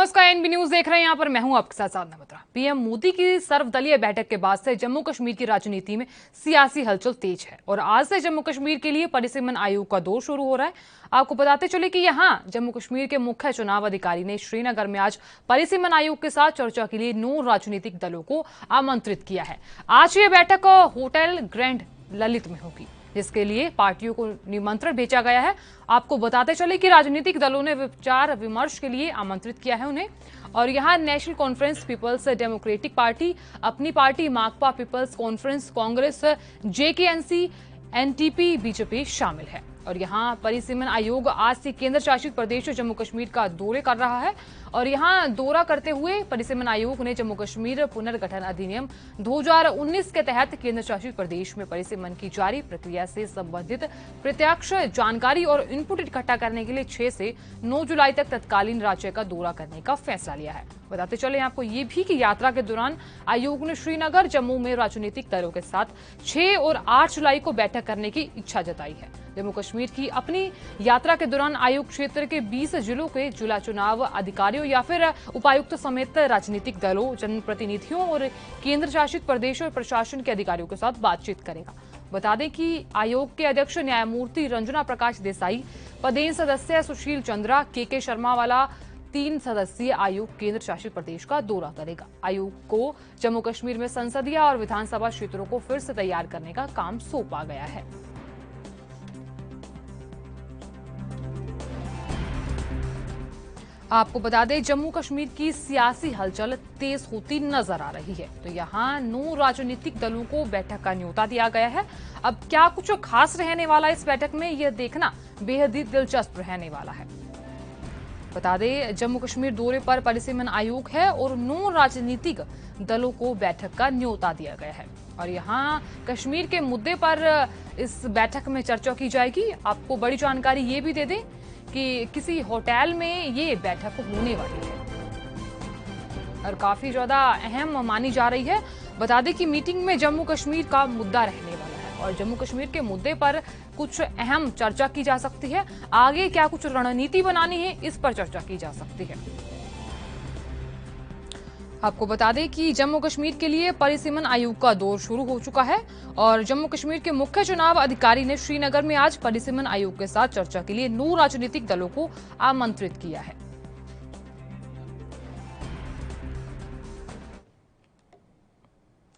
नमस्कार, NB news देख रहे हैं। यहाँ पर मैं हूं आपके साथ साधना बत्रा। पीएम मोदी की सर्वदलीय बैठक के बाद से जम्मू कश्मीर की राजनीति में सियासी हलचल तेज है और आज से जम्मू कश्मीर के लिए परिसीमन आयोग का दौर शुरू हो रहा है। आपको बताते चले कि यहाँ जम्मू कश्मीर के मुख्य चुनाव अधिकारी ने श्रीनगर में आज परिसीमन आयोग के साथ चर्चा के लिए 9 राजनीतिक दलों को आमंत्रित किया है। आज ये बैठक होटल ग्रैंड ललित में होगी, जिसके लिए पार्टियों को निमंत्रण भेजा गया है। आपको बताते चले कि राजनीतिक दलों ने विचार विमर्श के लिए आमंत्रित किया है उन्हें। और यहाँ National Conference, Peoples Democratic Party, Apni Party Makpa, Peoples Conference, Congress, JKNC, NTP, BJP शामिल है। और यहाँ परिसीमन आयोग आज से केंद्र शासित प्रदेश जम्मू कश्मीर का दौरे कर रहा है। और यहाँ दौरा करते हुए परिसीमन आयोग ने जम्मू कश्मीर पुनर्गठन अधिनियम 2019 के तहत केंद्र शासित प्रदेश में परिसीमन की जारी प्रक्रिया से संबंधित प्रत्यक्ष जानकारी और इनपुट इकट्ठा करने के लिए 6 से 9 जुलाई तक तत्कालीन राज्य का दौरा करने का फैसला लिया है। बताते चले आपको ये भी कि यात्रा के दौरान आयोग ने श्रीनगर, जम्मू में राजनीतिक दलों के साथ 6 और 8 जुलाई को बैठक करने की इच्छा जताई है। जम्मू कश्मीर की अपनी यात्रा के दौरान आयोग क्षेत्र के 20 जिलों के जिला चुनाव अधिकारियों या फिर उपायुक्त समेत राजनीतिक दलों, जनप्रतिनिधियों और केंद्र शासित प्रदेश और प्रशासन के अधिकारियों के साथ बातचीत करेगा। बता दें कि आयोग के अध्यक्ष न्यायमूर्ति रंजना प्रकाश देसाई, पदेन सदस्य सुशील चंद्रा, के शर्मा वाला 3 सदस्यीय आयोग केंद्र शासित प्रदेश का दौरा करेगा। आयोग को जम्मू कश्मीर में संसदीय और विधानसभा क्षेत्रों को फिर से तैयार करने का काम सौंपा गया है। आपको बता दें, जम्मू कश्मीर की सियासी हलचल तेज होती नजर आ रही है। तो यहाँ 9 राजनीतिक दलों को बैठक का न्योता दिया गया है। अब क्या कुछ खास रहने वाला है इस बैठक में, यह देखना बेहद ही दिलचस्प रहने वाला है। बता दें, जम्मू कश्मीर दौरे पर परिसीमन आयोग है और 9 राजनीतिक दलों को बैठक का न्योता दिया गया है। और यहाँ कश्मीर के मुद्दे पर इस बैठक में चर्चा की जाएगी। आपको बड़ी जानकारी ये भी दे दें कि किसी होटल में ये बैठक होने वाली है और काफी ज्यादा अहम मानी जा रही है। बता दें कि मीटिंग में जम्मू कश्मीर का मुद्दा रहने वाला है और जम्मू कश्मीर के मुद्दे पर कुछ अहम चर्चा की जा सकती है। आगे क्या कुछ रणनीति बनानी है, इस पर चर्चा की जा सकती है। आपको बता दें कि जम्मू कश्मीर के लिए परिसीमन आयोग का दौर शुरू हो चुका है और जम्मू कश्मीर के मुख्य चुनाव अधिकारी ने श्रीनगर में आज परिसीमन आयोग के साथ चर्चा के लिए 9 राजनीतिक दलों को आमंत्रित किया है।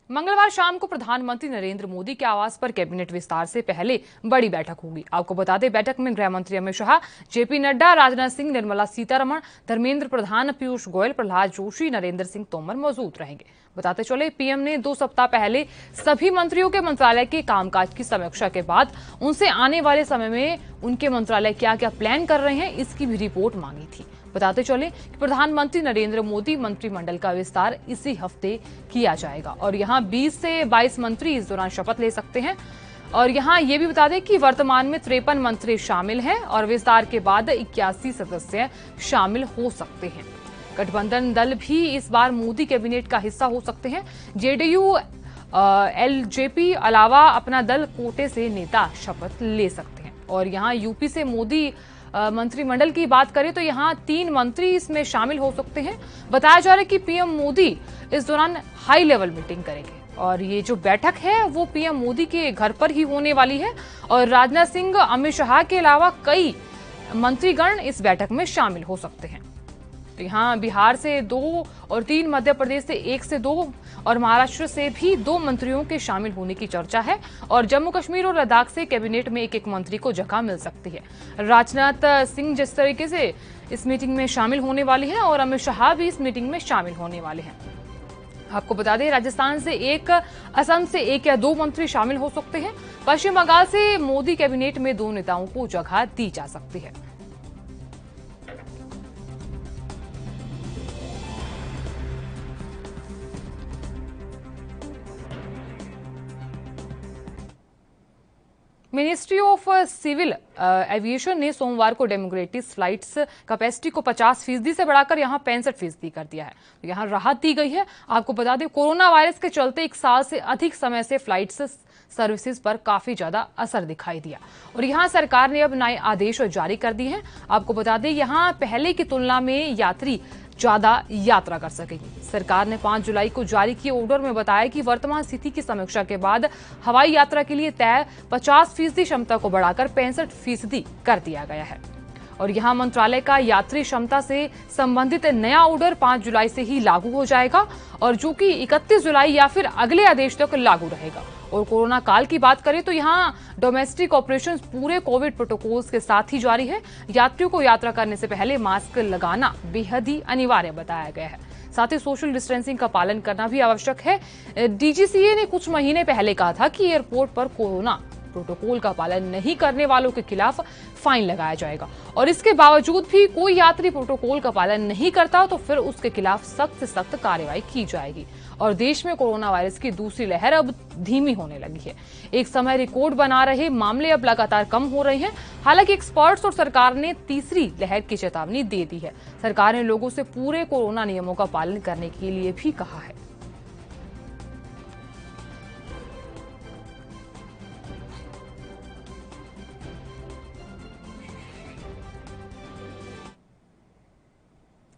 मंगलवार शाम को प्रधानमंत्री नरेंद्र मोदी के आवास पर कैबिनेट विस्तार से पहले बड़ी बैठक होगी। आपको बता दें, बैठक में गृह मंत्री अमित शाह, जेपी नड्डा, राजनाथ सिंह, निर्मला सीतारमण, धर्मेंद्र प्रधान, पीयूष गोयल, प्रहलाद जोशी, नरेंद्र सिंह तोमर मौजूद रहेंगे। बताते चले, पीएम ने 2 सप्ताह पहले सभी मंत्रियों के मंत्रालय के कामकाज की समीक्षा के बाद उनसे आने वाले समय में उनके मंत्रालय क्या क्या प्लान कर रहे हैं, इसकी भी रिपोर्ट मांगी थी। बताते चले कि प्रधानमंत्री नरेंद्र मोदी मंत्रिमंडल का विस्तार इसी हफ्ते किया जाएगा और यहाँ 20 से 22 मंत्री इस दौरान शपथ ले सकते हैं। और यहाँ ये भी बता दें कि वर्तमान में 53 मंत्री शामिल हैं और विस्तार के बाद 81 सदस्य शामिल हो सकते हैं। गठबंधन दल भी इस बार मोदी कैबिनेट का हिस्सा हो सकते हैं। जेडीयू, एलजेपी अलावा अपना दल कोटे से नेता शपथ ले सकते हैं। और यहाँ यूपी से मोदी मंत्रिमंडल की बात करें तो यहाँ 3 मंत्री इसमें शामिल हो सकते हैं। बताया जा रहा है कि पीएम मोदी इस दौरान हाई लेवल मीटिंग करेंगे और ये जो बैठक है वो पीएम मोदी के घर पर ही होने वाली है। और राजनाथ सिंह, अमित शाह के अलावा कई मंत्रीगण इस बैठक में शामिल हो सकते हैं। तो यहाँ बिहार से 2 और 3, मध्य प्रदेश से 1 से 2 और महाराष्ट्र से भी 2 मंत्रियों के शामिल होने की चर्चा है। और जम्मू कश्मीर और लद्दाख से कैबिनेट में एक मंत्री को जगह मिल सकती है। राजनाथ सिंह जिस तरीके से इस मीटिंग में शामिल होने वाली है और अमित शाह भी इस मीटिंग में शामिल होने वाले हैं। आपको बता दें, राजस्थान से 1, असम से 1 या 2 मंत्री शामिल हो सकते हैं। पश्चिम बंगाल से मोदी कैबिनेट में 2 नेताओं को जगह दी जा सकती है। मिनिस्ट्री ऑफ सिविल एविएशन ने सोमवार को डेमोक्रेटिक फ्लाइट्स कैपेसिटी को 50% से बढ़ाकर यहां 65% कर दिया है। तो यहां राहत दी गई है। आपको बता दें, कोरोना वायरस के चलते 1 साल से अधिक समय से फ्लाइट्स सर्विसेज पर काफी ज्यादा असर दिखाई दिया और यहां सरकार ने अब नए आदेश जारी कर दिए हैं। आपको बता दें, यहां पहले की तुलना में यात्री ज्यादा यात्रा कर सकेगी। सरकार ने 5 जुलाई को जारी किए ऑर्डर में बताया कि वर्तमान स्थिति की समीक्षा के बाद हवाई यात्रा के लिए तय 50% क्षमता को बढ़ाकर 65% कर दिया गया है। और यहां मंत्रालय का यात्री क्षमता से संबंधित नया ऑर्डर 5 जुलाई से ही लागू हो जाएगा और जो कि 31 जुलाई या फिर अगले आदेश तक लागू रहेगा। और कोरोना काल की बात करें तो यहां डोमेस्टिक ऑपरेशंस पूरे कोविड प्रोटोकॉल्स के साथ ही जारी है। यात्रियों को यात्रा करने से पहले मास्क लगाना बेहद ही अनिवार्य बताया गया है। साथ ही सोशल डिस्टेंसिंग का पालन करना भी आवश्यक है। डीजीसीए ने कुछ महीने पहले कहा था कि एयरपोर्ट पर कोरोना प्रोटोकॉल का पालन नहीं करने वालों के खिलाफ फाइन लगाया जाएगा और इसके बावजूद भी कोई यात्री प्रोटोकॉल का पालन नहीं करता तो फिर उसके खिलाफ सख्त से सख्त कार्रवाई की जाएगी। और देश में कोरोना वायरस की दूसरी लहर अब धीमी होने लगी है। एक समय रिकॉर्ड बना रहे मामले अब लगातार कम हो रहे हैं। हालांकि एक्सपर्ट्स और सरकार ने तीसरी लहर की चेतावनी दे दी है। सरकार ने लोगों से पूरे कोरोना नियमों का पालन करने के लिए भी कहा है।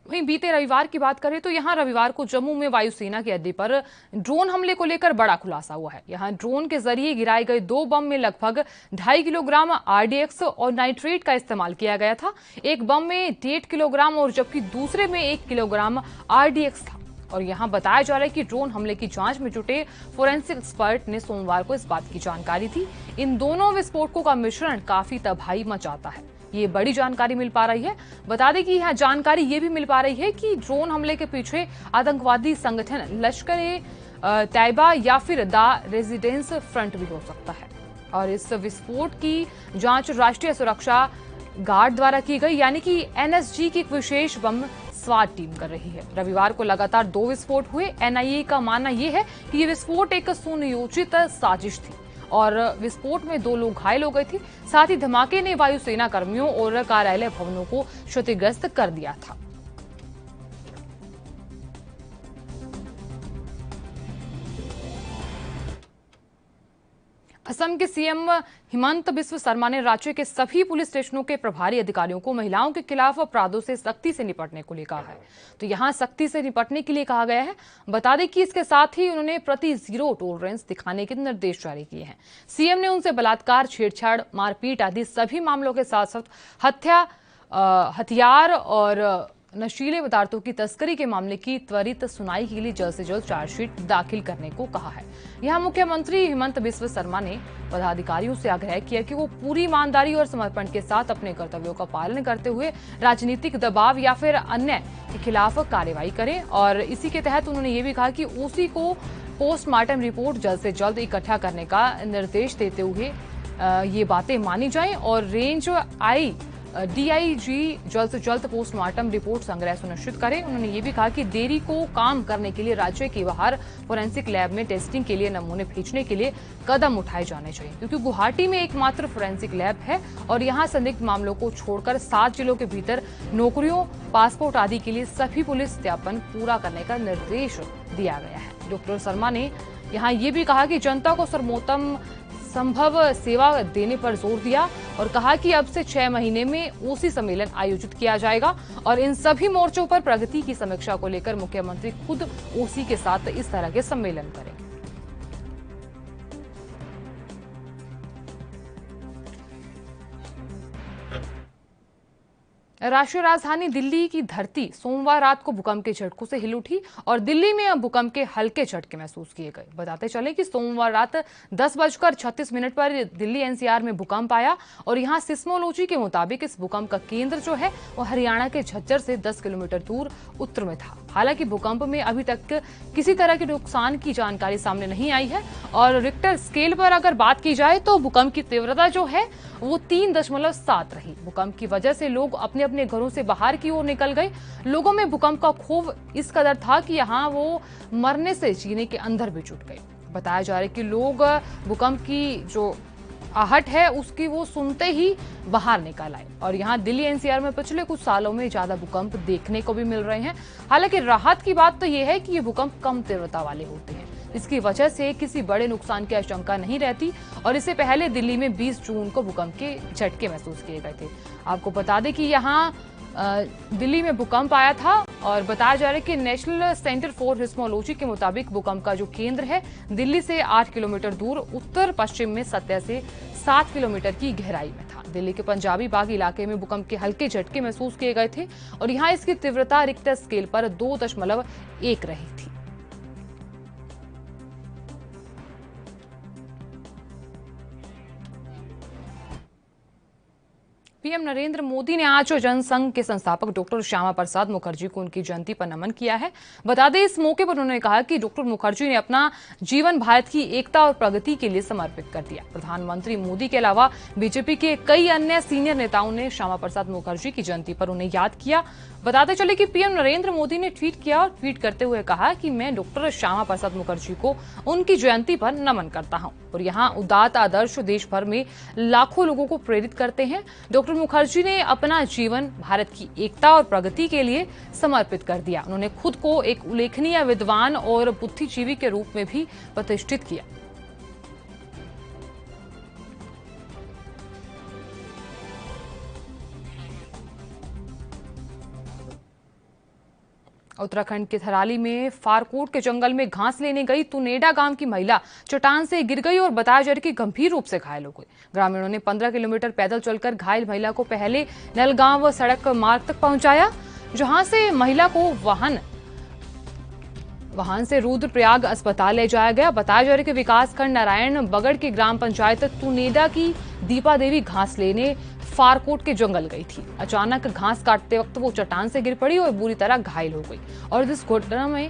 वहीं बीते रविवार की बात करें तो यहां रविवार को जम्मू में वायुसेना के अड्डे पर ड्रोन हमले को लेकर बड़ा खुलासा हुआ है। यहां ड्रोन के जरिए गिराए गए 2 बम में लगभग 2.5 किलोग्राम आरडीएक्स और नाइट्रेट का इस्तेमाल किया गया था। एक बम में 1.5 किलोग्राम और जबकि दूसरे में 1 किलोग्राम आरडीएक्स था। और यहां बताया जा रहा है कि ड्रोन हमले की जांच में जुटे फोरेंसिक एक्सपर्ट ने सोमवार को इस बात की जानकारी दी। इन दोनों विस्फोटकों का मिश्रण काफी तबाही मचाता है। ये बड़ी जानकारी मिल पा रही है। बता दें कि यह जानकारी ये भी मिल पा रही है कि ड्रोन हमले के पीछे आतंकवादी संगठन लश्कर-ए-तैयबा या फिर द रेजिडेंस फ्रंट भी हो सकता है। और इस विस्फोट की जांच राष्ट्रीय सुरक्षा गार्ड द्वारा की गई यानी कि एनएसजी की एक विशेष बम स्वाट टीम कर रही है। रविवार को लगातार 2 विस्फोट हुए। एनआईए का मानना यह है कि यह विस्फोट एक सुनियोजित साजिश थी और विस्फोट में 2 लोग घायल हो गए थे। साथ ही धमाके ने वायुसेना कर्मियों और कार्यालय भवनों को क्षतिग्रस्त कर दिया था। असम के सीएम हिमंत बिस्व शर्मा ने राज्य के सभी पुलिस स्टेशनों के प्रभारी अधिकारियों को महिलाओं के खिलाफ अपराधों से सख्ती से निपटने को लिए कहा है। तो यहां सख्ती से निपटने के लिए कहा गया है। बता दें कि इसके साथ ही उन्होंने प्रति जीरो टॉलरेंस दिखाने के निर्देश जारी किए हैं। सीएम ने उनसे बलात्कार, छेड़छाड़, मारपीट आदि सभी मामलों के साथ साथ हथियार और नशीले पदार्थों की तस्करी के मामले की त्वरित सुनवाई के लिए जल्द से जल्द चार्जशीट दाखिल करने को कहा है। यहां मुख्यमंत्री हिमंत बिस्व शर्मा ने पदाधिकारियों से आग्रह किया कि वो पूरी ईमानदारी और समर्पण के साथ अपने कर्तव्यों का पालन करते हुए राजनीतिक दबाव या फिर अन्य के खिलाफ कार्रवाई करें। और इसी के तहत उन्होंने ये भी कहा कि ओसी को पोस्टमार्टम रिपोर्ट जल्द से जल्द इकट्ठा करने का निर्देश देते हुए ये बातें मानी जाएं और रेंज डीआईजी जल्द से जल्द पोस्टमार्टम रिपोर्ट संग्रह सुनिश्चित करें। उन्होंने ये भी कहा कि देरी को काम करने के लिए राज्य के बाहर फोरेंसिक लैब में टेस्टिंग के लिए नमूने भेजने के लिए कदम उठाए जाने चाहिए, क्योंकि गुवाहाटी में एकमात्र फोरेंसिक लैब है और यहां संदिग्ध मामलों को छोड़कर 7 जिलों के भीतर नौकरियों, पासपोर्ट आदि के लिए सभी पुलिस सत्यापन पूरा करने का निर्देश दिया गया है। डॉक्टर शर्मा ने यहाँ ये भी कहा कि जनता को सर्वोत्तम संभव सेवा देने पर जोर दिया और कहा कि अब से 6 महीने में ओसी सम्मेलन आयोजित किया जाएगा और इन सभी मोर्चों पर प्रगति की समीक्षा को लेकर मुख्यमंत्री खुद ओसी के साथ इस तरह के सम्मेलन करें। राष्ट्रीय राजधानी दिल्ली की धरती सोमवार रात को भूकंप के झटकों से हिल उठी और दिल्ली में अब भूकंप के हल्के झटके महसूस किए गए। बताते चले कि सोमवार रात 10:36 पर दिल्ली एनसीआर में भूकंप आया और यहां सिस्मोलॉजी के मुताबिक इस भूकंप का केंद्र जो है वो हरियाणा के झज्जर से 10 किलोमीटर दूर उत्तर में था। हालांकि भूकंप में अभी तक किसी तरह के नुकसान की जानकारी सामने नहीं आई है और रिक्टर स्केल पर अगर बात की जाए तो भूकंप की तीव्रता जो है वो 3.7 रही। भूकंप की वजह से लोग अपने अपने घरों से बाहर की ओर निकल गए। लोगों में भूकंप का खौफ इस कदर था कि यहाँ वो मरने से जीने के अंदर भी जुट गए। बताया जा रहा है कि लोग भूकंप की जो आहट है उसकी वो सुनते ही बाहर निकल आए और यहाँ दिल्ली एनसीआर में पिछले कुछ सालों में ज्यादा भूकंप देखने को भी मिल रहे हैं। हालांकि राहत की बात तो ये है कि ये भूकंप कम तीव्रता वाले होते हैं, इसकी वजह से किसी बड़े नुकसान की आशंका नहीं रहती और इससे पहले दिल्ली में 20 जून को भूकंप के झटके महसूस किए गए थे। आपको बता दें कि यहाँ दिल्ली में भूकंप आया था और बताया जा रहा है कि नेशनल सेंटर फॉर सिस्मोलॉजी के मुताबिक भूकंप का जो केंद्र है दिल्ली से 8 किलोमीटर दूर उत्तर पश्चिम में 7 से 7 किलोमीटर की गहराई में था। दिल्ली के पंजाबी बाग इलाके में भूकंप के हल्के झटके महसूस किए गए थे और यहाँ इसकी तीव्रता रिक्टर स्केल पर 2.1 रही थी। पीएम नरेंद्र मोदी ने आज जनसंघ के संस्थापक डॉक्टर श्यामा प्रसाद मुखर्जी को उनकी जयंती पर नमन किया है। बता दें, इस मौके पर उन्होंने कहा कि डॉक्टर मुखर्जी ने अपना जीवन भारत की एकता और प्रगति के लिए समर्पित कर दिया। प्रधानमंत्री मोदी के अलावा बीजेपी के कई अन्य सीनियर नेताओं ने श्यामा प्रसाद मुखर्जी की जयंती पर उन्हें याद किया। बताते चले कि पीएम नरेंद्र मोदी ने ट्वीट किया और ट्वीट करते हुए कहा कि मैं डॉक्टर श्यामा प्रसाद मुखर्जी को उनकी जयंती पर नमन करता हूं और यहाँ उदात्त आदर्श देश भर में लाखों लोगों को प्रेरित करते हैं। डॉक्टर मुखर्जी ने अपना जीवन भारत की एकता और प्रगति के लिए समर्पित कर दिया। उन्होंने खुद को एक उल्लेखनीय विद्वान और बुद्धिजीवी के रूप में भी प्रतिष्ठित किया। उत्तराखंड के थराली में फारकोट के जंगल में घास लेने गई तुनेडा गांव की महिला चट्टान से गिर गई और बताया जा रहा है कि गंभीर रूप से घायल हो गई। ग्रामीणों ने 15 किलोमीटर पैदल चलकर घायल महिला को पहले नलगांव सड़क मार्ग तक पहुंचाया, जहां से महिला को वाहन से रुद्रप्रयाग अस्पताल ले जाया गया। बताया जा रहा है कि विकासखंड नारायण बगड़ की ग्राम पंचायत तुनेडा की दीपा देवी घास लेने फारकोट के जंगल गई थी। अचानक घास काटते वक्त वो चट्टान से गिर पड़ी और बुरी तरह घायल हो गई और इस घटना में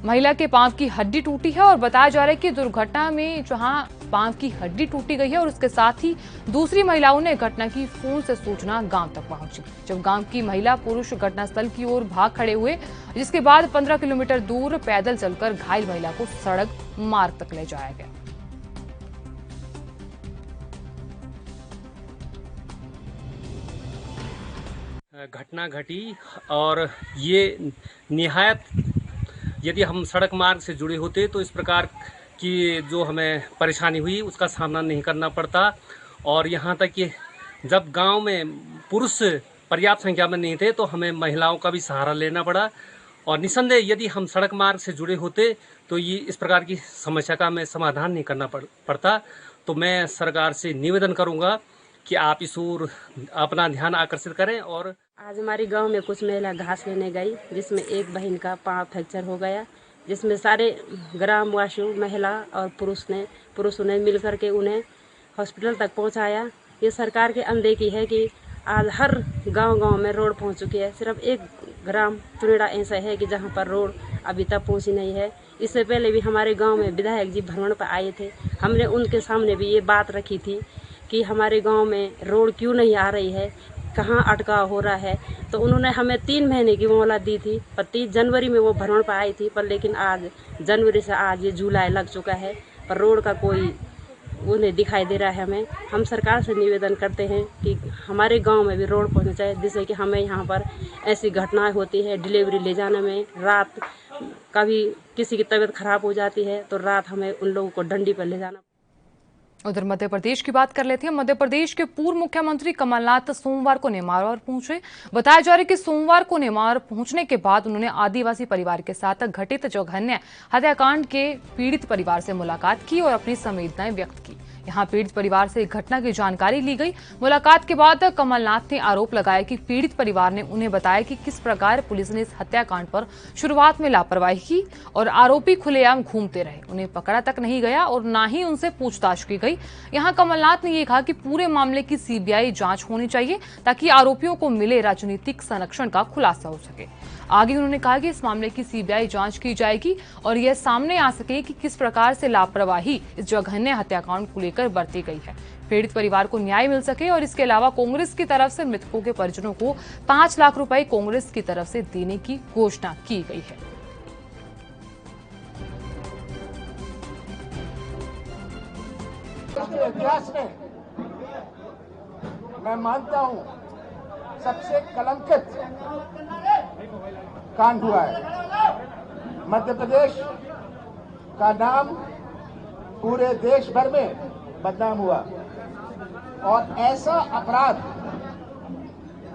महिला के पांव की हड्डी टूटी है और बताया जा रहा है कि दुर्घटना में जहां पांव की हड्डी टूटी गई है और उसके साथ ही दूसरी महिलाओं ने घटना की फोन से सूचना गांव तक पहुंची। जब गांव की महिला पुरुष घटनास्थल की ओर भाग खड़े हुए, जिसके बाद 15 किलोमीटर दूर पैदल चलकर घायल महिला को सड़क मार्ग तक ले जाया गया। घटना घटी और ये निहायत, यदि हम सड़क मार्ग से जुड़े होते तो इस प्रकार की जो हमें परेशानी हुई उसका सामना नहीं करना पड़ता। और यहाँ तक कि जब गांव में पुरुष पर्याप्त संख्या में नहीं थे तो हमें महिलाओं का भी सहारा लेना पड़ा और निसंदेह यदि हम सड़क मार्ग से जुड़े होते तो ये इस प्रकार की समस्या का हमें समाधान नहीं करना पड़ता। तो मैं सरकार से निवेदन करूँगा कि आप इस ओर अपना ध्यान आकर्षित करें। और आज हमारे गांव में कुछ महिला घास लेने गई, जिसमें एक बहन का पांव फ्रैक्चर हो गया, जिसमें सारे ग्रामवासियों, महिला और पुरुषों ने मिलकर के उन्हें हॉस्पिटल तक पहुंचाया। ये सरकार के अनदेखी है कि आज हर गांव में रोड पहुंच चुकी है। सिर्फ एक ग्राम तुनेडा ऐसा है कि जहां पर रोड अभी तक पहुंची नहीं है। इससे पहले भी हमारे गाँव में विधायक जी भ्रमण पर आए थे। हमने उनके सामने भी ये बात रखी थी कि हमारे गांव में रोड क्यों नहीं आ रही है, कहाँ अटकाव हो रहा है। तो उन्होंने हमें 3 महीने की मोहलत दी थी। पर 30 जनवरी में वो भ्रमण पर आई थी, पर लेकिन आज जनवरी से आज ये जुलाई लग चुका है, पर रोड का कोई उन्हें दिखाई दे रहा है। हम सरकार से निवेदन करते हैं कि हमारे गांव में भी रोड पहुंचना चाहिए, जिससे कि हमें यहाँ पर ऐसी घटनाएं होती है डिलीवरी ले जाने में, रात कभी किसी की तबीयत खराब हो जाती है तो रात हमें उन लोगों को डंडी पर ले जाना। उधर मध्य प्रदेश की बात कर लेते हैं। मध्य प्रदेश के पूर्व मुख्यमंत्री कमलनाथ सोमवार को नेमावर पहुंचे। बताया जा रहा है कि सोमवार को नेमावर पहुंचने के बाद उन्होंने आदिवासी परिवार के साथ घटित जघन्य हत्याकांड के पीड़ित परिवार से मुलाकात की और अपनी संवेदनाएं व्यक्त की। यहां पीड़ित परिवार से घटना की जानकारी ली गई। मुलाकात के बाद कमलनाथ ने आरोप लगाया कि पीड़ित परिवार ने उन्हें बताया कि किस प्रकार पुलिस ने इस हत्याकांड पर शुरुआत में लापरवाही की और आरोपी खुलेआम घूमते रहे, उन्हें पकड़ा तक नहीं गया और न ही उनसे पूछताछ की गई। यहां कमलनाथ ने यह कहा कि पूरे मामले की सीबीआई जांच होनी चाहिए ताकि आरोपियों को मिले राजनीतिक संरक्षण का खुलासा हो सके। आगे उन्होंने कहा कि इस मामले की सीबीआई जांच की जाएगी और यह सामने आ सके कि किस प्रकार से लापरवाही इस जघन्य हत्याकांड को लेकर बरती गई है, पीड़ित परिवार को न्याय मिल सके। और इसके अलावा कांग्रेस की तरफ से मृतकों के परिजनों को 5 लाख रुपए कांग्रेस की तरफ से देने की घोषणा की गई है। इतिहास में मैं मानता हूं सबसे कलंकित कांड हुआ है। मध्य प्रदेश का नाम पूरे देश भर में बदनाम हुआ और ऐसा अपराध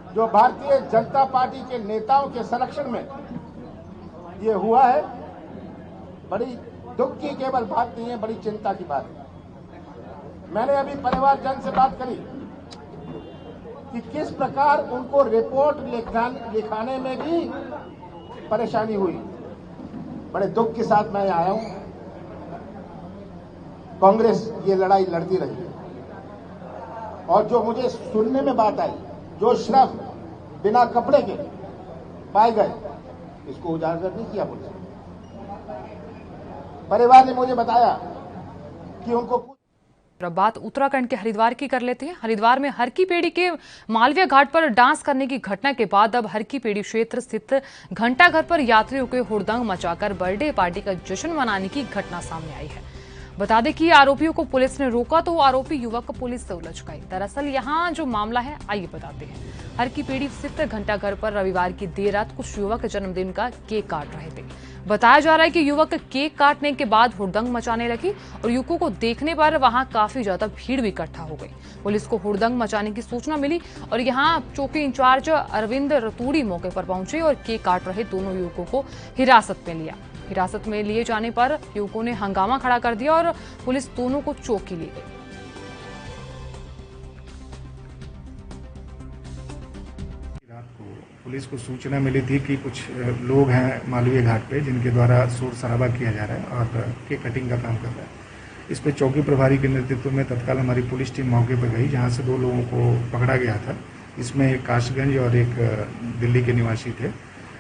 जो भारतीय जनता पार्टी के नेताओं के संरक्षण में ये हुआ है, बड़ी दुख की केवल बात नहीं है, बड़ी चिंता की बात है। मैंने अभी परिवारजन से बात करी कि किस प्रकार उनको रिपोर्ट लिखाने में भी परेशानी हुई। बड़े दुख के साथ मैं आया हूं। कांग्रेस ये लड़ाई लड़ती रही और जो मुझे सुनने में बात आई, जो शराब बिना कपड़े के पाए गए, इसको उजागर नहीं किया पुलिस। परिवार ने मुझे बताया कि उनको। अब बात उत्तराखंड के हरिद्वार की कर लेते हैं। हरिद्वार में हर की पेड़ी के मालवीय घाट पर डांस करने की घटना के बाद अब हर की पेड़ी क्षेत्र स्थित घंटाघर पर यात्रियों के हुड़दंग मचाकर बर्थडे पार्टी का जश्न मनाने की घटना सामने आई है। बता दें कि आरोपियों को पुलिस ने रोका तो आरोपी युवक पुलिस से उलझ गए। दरअसल यहाँ जो मामला है, आइए बताते हैं। हर की पेड़ी स्थित घंटाघर पर रविवार की देर रात कुछ युवक जन्मदिन का केक काट रहे थे। बताया जा रहा है कि युवक केक काटने के बाद हुड़दंग मचाने लगी और युवकों को देखने पर वहां काफी ज्यादा भीड़ भी इकट्ठा हो गई। पुलिस को हुड़दंग मचाने की सूचना मिली और यहां चौकी इंचार्ज अरविंद रतूड़ी मौके पर पहुंचे और केक काट रहे दोनों युवकों को हिरासत में लिया। हिरासत में लिए जाने पर युवकों ने हंगामा खड़ा कर दिया और पुलिस दोनों को चौकी ली गई। पुलिस को सूचना मिली थी कि कुछ लोग हैं मालवीय घाट पे जिनके द्वारा शोर शराबा किया जा रहा है और केक कटिंग का काम कर रहा है। इस पे चौकी प्रभारी के नेतृत्व में तत्काल हमारी पुलिस टीम मौके पर गई, जहां से 2 लोगों को पकड़ा गया था। इसमें एक काशगंज और एक दिल्ली के निवासी थे।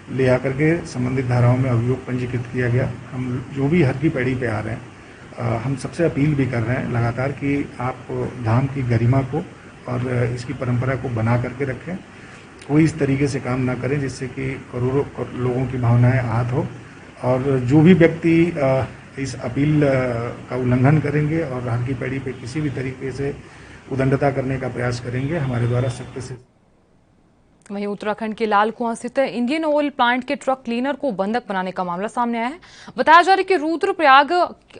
ले आकर के संबंधित धाराओं में अभियोग पंजीकृत किया गया। हम जो भी हर की पैड़ी पे आ रहे हैं, हम सबसे अपील भी कर रहे हैं लगातार कि आप धाम की गरिमा को और इसकी परंपरा को बना करके रखें। कोई इस तरीके से काम ना करें जिससे कि करोड़ों लोगों की भावनाएं आहत हो। और जो भी व्यक्ति इस अपील का उल्लंघन करेंगे और हर की पैड़ी पे किसी भी तरीके से उदंडता करने का प्रयास करेंगे, हमारे द्वारा सख्त से। वहीं उत्तराखंड के लाल कुआं स्थित इंडियन ऑयल प्लांट के ट्रक क्लीनर को बंधक बनाने का मामला सामने आया है। बताया जा रहा है कि रुद्रप्रयाग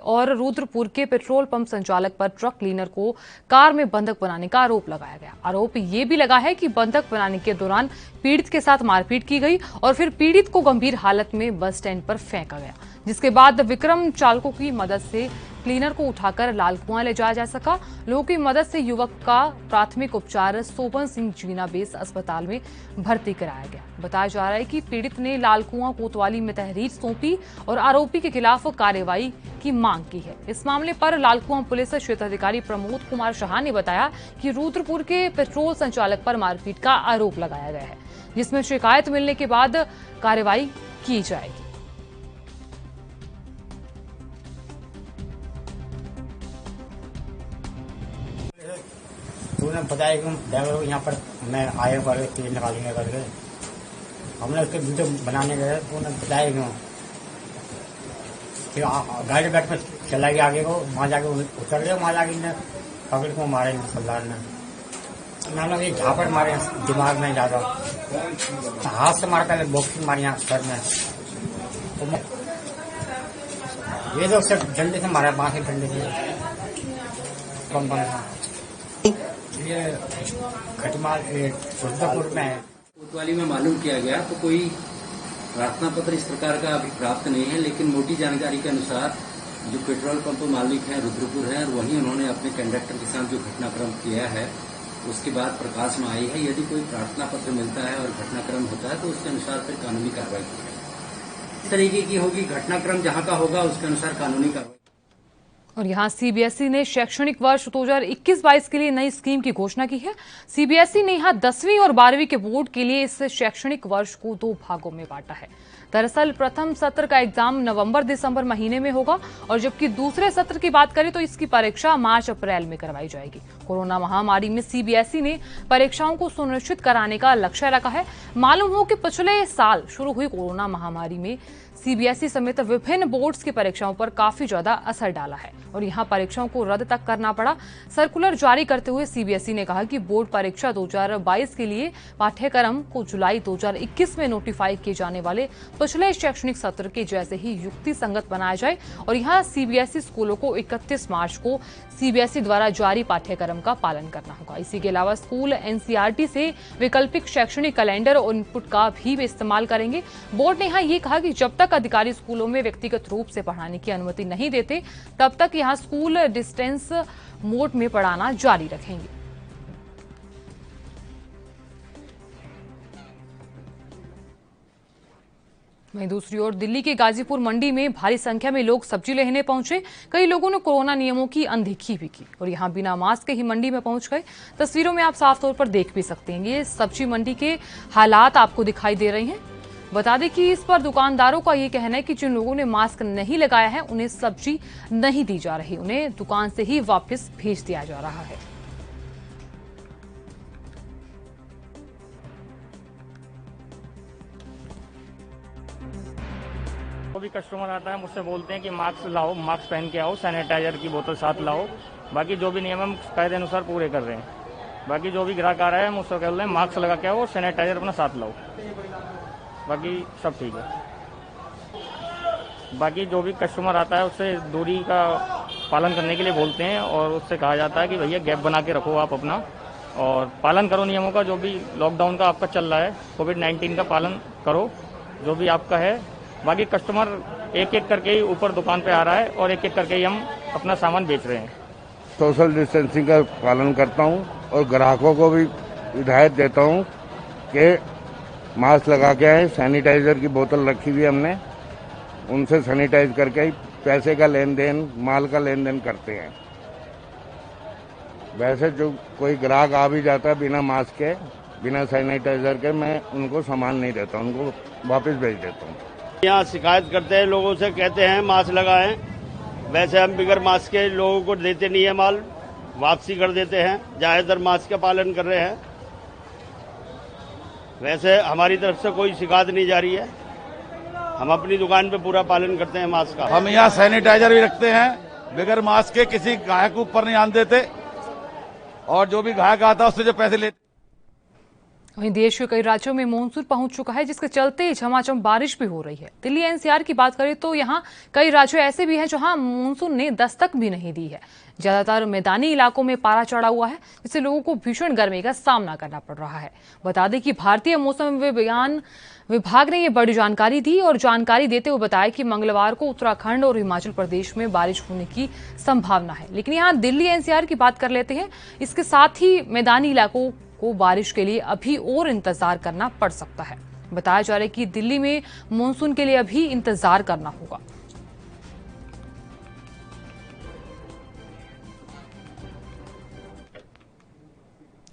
और रुद्रपुर के पेट्रोल पंप संचालक पर ट्रक क्लीनर को कार में बंधक बनाने का आरोप लगाया गया। आरोप ये भी लगा है कि बंधक बनाने के दौरान पीड़ित के साथ मारपीट की गई और फिर पीड़ित को गंभीर हालत में बस स्टैंड पर फेंका गया, जिसके बाद विक्रम चालकों की मदद से क्लीनर को उठाकर लाल कुआं ले जाया जा सका। लोगों की मदद से युवक का प्राथमिक उपचार सोबन सिंह जीना बेस अस्पताल में भर्ती कराया गया। बताया जा रहा है कि पीड़ित ने लाल कुआं कोतवाली में तहरीर सौंपी और आरोपी के खिलाफ कार्रवाई की मांग की है। इस मामले पर लाल कुआं पुलिस क्षेत्राधिकारी प्रमोद कुमार शाह ने बताया कि रुद्रपुर के पेट्रोल संचालक पर मारपीट का आरोप लगाया गया है, जिसमें शिकायत मिलने के बाद कार्रवाई की जाएगी। तो उन्हें बताया कि ड्राइवर यहाँ पर मैं आया कर तेल निकालेंगे करके। हमने उसके वीडियो बनाने गए तो उन्हें बताया क्यों फिर गाड़ी बैठ कर चला गया आगे को। वहाँ जाके उतर गया, वहाँ जाके इन्हें पकड़ को मारे सरदार ने। मैंने ये झापड़ मारे दिमाग में ज्यादा, हाथ से मारता है, बॉक्सिंग मारी यहाँ सर में। तो ये लोग सिर्फ डंडे से मारा, बांस के डंडे से कम था। ये खटमाल रुद्रपुर में है। कोतवाली में मालूम किया गया तो कोई प्रार्थना पत्र इस प्रकार का अभी प्राप्त नहीं है, लेकिन मोटी जानकारी के अनुसार जो पेट्रोल पंप मालिक हैं रुद्रपुर है और वहीं उन्होंने अपने कंडक्टर के साथ जो घटनाक्रम किया है उसके बाद प्रकाश में आई है। यदि कोई प्रार्थना पत्र मिलता है और घटनाक्रम होता है तो उसके अनुसार फिर कानूनी कार्रवाई की जाएगी। इस तरीके की होगी, घटनाक्रम जहां का होगा उसके अनुसार कानूनी कार्रवाई। और यहाँ सीबीएसई ने शैक्षणिक वर्ष 2021-22 के लिए नई स्कीम की घोषणा की है। सीबीएसई ने यहाँ 10वीं और 12वीं के बोर्ड के लिए इस शैक्षणिक वर्ष को 2 भागों में बांटा है। दरअसल प्रथम सत्र का एग्जाम नवंबर-दिसंबर महीने में होगा और जबकि दूसरे सत्र की बात करें तो इसकी परीक्षा मार्च-अप्रैल में करवाई जाएगी। कोरोना महामारी में सीबीएसई ने परीक्षाओं को सुनिश्चित कराने का लक्ष्य रखा है। मालूम हो कि पिछले साल शुरू हुई कोरोना महामारी में सीबीएसई समेत विभिन्न बोर्ड्स की परीक्षाओं पर काफी ज्यादा असर डाला है और यहां परीक्षाओं को रद्द तक करना पड़ा। सर्कुलर जारी करते हुए सीबीएसई ने कहा कि बोर्ड परीक्षा 2022 के लिए पाठ्यक्रम को जुलाई 2021 में नोटिफाई किए जाने वाले पिछले शैक्षणिक सत्र के जैसे ही युक्ति संगत बनाया जाए और यहां सीबीएसई स्कूलों को 31 मार्च को सीबीएसई द्वारा जारी पाठ्यक्रम नियम का पालन करना होगा। इसी के अलावा स्कूल एनसीईआरटी से वैकल्पिक शैक्षणिक कैलेंडर और इनपुट का भी वे इस्तेमाल करेंगे। बोर्ड ने यहाँ ये कहा कि जब तक अधिकारी स्कूलों में व्यक्तिगत रूप से पढ़ाने की अनुमति नहीं देते तब तक यहाँ स्कूल डिस्टेंस मोड में पढ़ाना जारी रखेंगे। वहीं दूसरी ओर दिल्ली के गाजीपुर मंडी में भारी संख्या में लोग सब्जी लेने पहुंचे। कई लोगों ने कोरोना नियमों की अनदेखी भी की और यहां बिना मास्क के ही मंडी में पहुंच गए। तस्वीरों में आप साफ तौर पर देख भी सकते हैं, ये सब्जी मंडी के हालात आपको दिखाई दे रहे हैं। बता दें कि इस पर दुकानदारों का ये कहना है कि जिन लोगों ने मास्क नहीं लगाया है उन्हें सब्जी नहीं दी जा रही, उन्हें दुकान से ही वापस भेज दिया जा रहा है। भी कस्टमर आता है मुझसे बोलते हैं कि मास्क लाओ, मास्क पहन के आओ, सैनिटाइजर की बोतल साथ लाओ। बाकी जो भी नियम हम कायदे अनुसार पूरे कर रहे हैं। बाकी जो भी ग्राहक आ रहा है मुझसे कह रहे हैं मास्क लगा के आओ और सैनिटाइजर अपना साथ लाओ। बाकी सब ठीक है। बाकी जो भी कस्टमर आता है उससे दूरी का पालन करने के लिए बोलते हैं और उससे कहा जाता है कि भैया गैप बना के रखो आप अपना और पालन करो नियमों का। जो भी लॉकडाउन का आपका चल रहा है, कोविड-19 का पालन करो जो भी आपका है। बाकी कस्टमर एक एक करके ही ऊपर दुकान पे आ रहा है और एक एक करके ही हम अपना सामान बेच रहे हैं। सोशल डिस्टेंसिंग का पालन करता हूं और ग्राहकों को भी हिदायत देता हूं कि मास्क लगा के आए। सैनिटाइजर की बोतल रखी हुई हमने, उनसे सैनिटाइज करके ही पैसे का लेन देन, माल का लेन देन करते हैं। वैसे जो कोई ग्राहक आ भी जाता है बिना मास्क के, बिना सैनिटाइजर के, मैं उनको सामान नहीं देता, उनको वापस भेज देता हूँ। यहाँ शिकायत करते हैं लोगों से, कहते हैं मास्क लगाएं। वैसे हम बिगर मास्क के लोगों को देते नहीं है माल, वापसी कर देते हैं। ज्यादातर मास्क का पालन कर रहे हैं। वैसे हमारी तरफ से कोई शिकायत नहीं जा रही है। हम अपनी दुकान पे पूरा पालन करते हैं मास्क का। हम यहाँ सैनिटाइजर भी रखते हैं, बिगर मास्क के किसी ग्राहक को ऊपर नहीं आने देते और जो भी ग्राहक आता है उससे जो पैसे लेते। वहीं देश के कई राज्यों में मानसून पहुंच चुका है, जिसके चलते झमाझम बारिश भी हो रही है। दिल्ली एनसीआर की बात करें तो यहाँ कई राज्य ऐसे भी हैं जहां मानसून ने दस्तक भी नहीं दी है। ज्यादातर मैदानी इलाकों में पारा चढ़ा हुआ है, जिससे लोगों को भीषण गर्मी का सामना करना पड़ रहा है। बता दें कि भारतीय मौसम विज्ञान विभाग ने ये बड़ी जानकारी दी और जानकारी देते हुए बताया कि मंगलवार को उत्तराखंड और हिमाचल प्रदेश में बारिश होने की संभावना है। लेकिन यहाँ दिल्ली एनसीआर की बात कर लेते हैं। इसके साथ ही मैदानी इलाकों को बारिश के लिए अभी और इंतजार करना पड़ सकता है। बताया जा रहा है कि दिल्ली में मानसून के लिए अभी इंतजार करना होगा।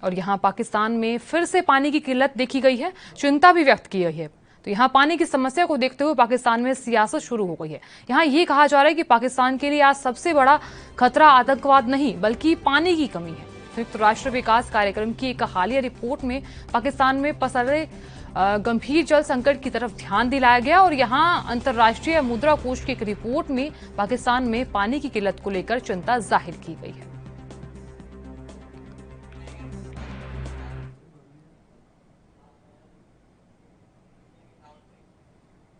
और यहाँ पाकिस्तान में फिर से पानी की किल्लत देखी गई है, चिंता भी व्यक्त की गई है। तो यहाँ पानी की समस्या को देखते हुए पाकिस्तान में सियासत शुरू हो गई है। यहाँ ये कहा जा रहा है कि पाकिस्तान के लिए आज सबसे बड़ा खतरा आतंकवाद नहीं बल्कि पानी की कमी है। संयुक्त राष्ट्र विकास कार्यक्रम की एक हालिया रिपोर्ट में पाकिस्तान में पसर रहे गंभीर जल संकट की तरफ ध्यान दिलाया गया और यहाँ अंतर्राष्ट्रीय मुद्रा कोष की एक रिपोर्ट में पाकिस्तान में पानी की किल्लत को लेकर चिंता जाहिर की गई है।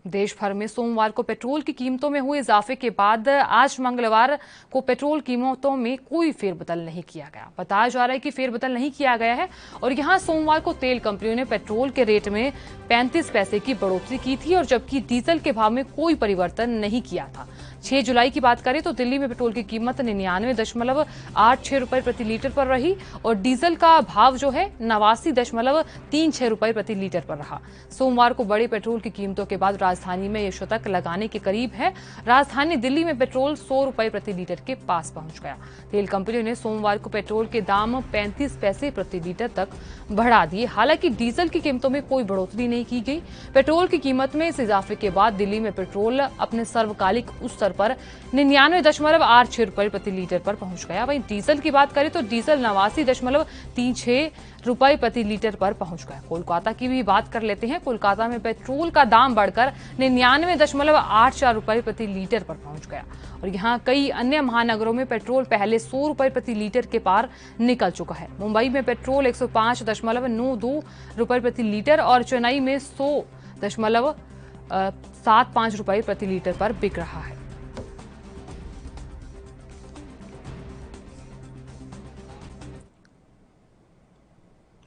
देश भर में सोमवार को पेट्रोल की कीमतों में हुए इजाफे के बाद आज मंगलवार को पेट्रोल कीमतों में कोई फेरबदल नहीं किया गया। बताया जा रहा है कि फेरबदल नहीं किया गया है और यहां सोमवार को तेल कंपनियों ने पेट्रोल के रेट में 35 पैसे की बढ़ोतरी की थी और जबकि डीजल के भाव में कोई परिवर्तन नहीं किया था। 6 जुलाई की बात करें तो दिल्ली में पेट्रोल की कीमत 99.86 रुपए प्रति लीटर पर रही और डीजल का भाव जो है 89.36 रुपए प्रति लीटर पर रहा। सोमवार को बड़े पेट्रोल की कीमतों के बाद राजधानी में ये शतक लगाने के करीब है। राजधानी दिल्ली में पेट्रोल 100 रुपए प्रति लीटर के पास पहुंच गया। तेल कंपनियों ने सोमवार को पेट्रोल के दाम 35 पैसे प्रति लीटर तक बढ़ा दिए। हालांकि डीजल की कीमतों में कोई बढ़ोतरी नहीं की गई। पेट्रोल की कीमत में इस इजाफे के बाद दिल्ली में पेट्रोल अपने सर्वकालिक उस स्तर पर 99.86 रुपए प्रति लीटर पर पहुंच गया। वहीं डीजल की बात करें तो डीजल 89.36 रुपए प्रति लीटर पर पहुंच गया। कोलकाता की भी बात कर लेते हैं। कोलकाता में पेट्रोल का दाम बढ़कर 99.84 रुपए प्रति लीटर पर पहुंच गया और यहाँ कई अन्य महानगरों में पेट्रोल पहले 100 रुपए प्रति लीटर के पार निकल चुका है। मुंबई में पेट्रोल 105.92 रुपए प्रति लीटर और चेन्नई में 100.75 रुपए प्रति लीटर पर बिक रहा है।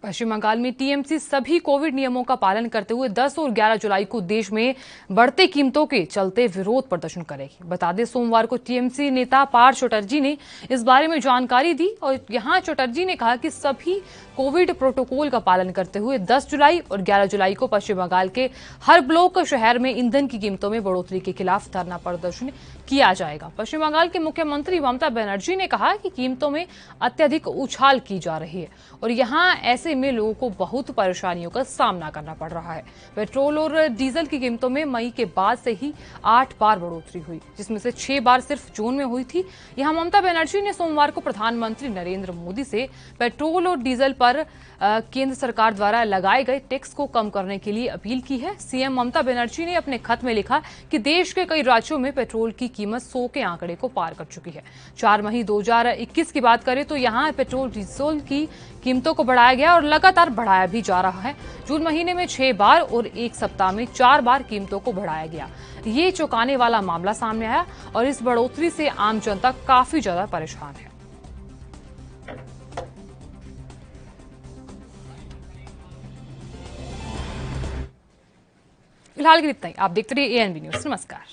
पश्चिम बंगाल में टीएमसी सभी कोविड नियमों का पालन करते हुए 10 और 11 जुलाई को देश में बढ़ते कीमतों के चलते विरोध प्रदर्शन करेगी। बता दें, सोमवार को टीएमसी नेता पार्थ चटर्जी ने इस बारे में जानकारी दी और यहां चटर्जी ने कहा कि सभी कोविड प्रोटोकॉल का पालन करते हुए 10 जुलाई और 11 जुलाई को पश्चिम बंगाल के हर ब्लॉक शहर में ईंधन की कीमतों में बढ़ोतरी के खिलाफ धरना प्रदर्शन किया जाएगा। पश्चिम बंगाल के मुख्यमंत्री ममता बनर्जी ने कहा कि कीमतों में अत्यधिक उछाल की जा रही है और यहां ऐसे में लोगों को बहुत परेशानियों का सामना करना पड़ रहा है। पेट्रोल और डीजल की कीमतों में मई के बाद से ही 8 बार बढ़ोतरी हुई, जिसमें से 6 बार सिर्फ जून में हुई थी। यहां ममता बनर्जी ने सोमवार को प्रधानमंत्री नरेंद्र मोदी से पेट्रोल और डीजल पर केंद्र सरकार द्वारा लगाए गए टैक्स को कम करने के लिए अपील की है। सीएम ममता बनर्जी ने अपने खत में लिखा कि देश के कई राज्यों में पेट्रोल की कीमत 100 के आंकड़े को पार कर चुकी है। 4 मई 2021 की बात करें तो यहां पेट्रोल डीजल की कीमतों को बढ़ाया गया और लगातार बढ़ाया भी जा रहा है। जून महीने में 6 बार और एक सप्ताह में 4 बार कीमतों को बढ़ाया गया। ये चौंकाने वाला मामला सामने आया और इस बढ़ोतरी से आम जनता काफी ज्यादा परेशान है। फिलहाल के लिए इतना ही। आप देखते रहिए एएनबी न्यूज। नमस्कार।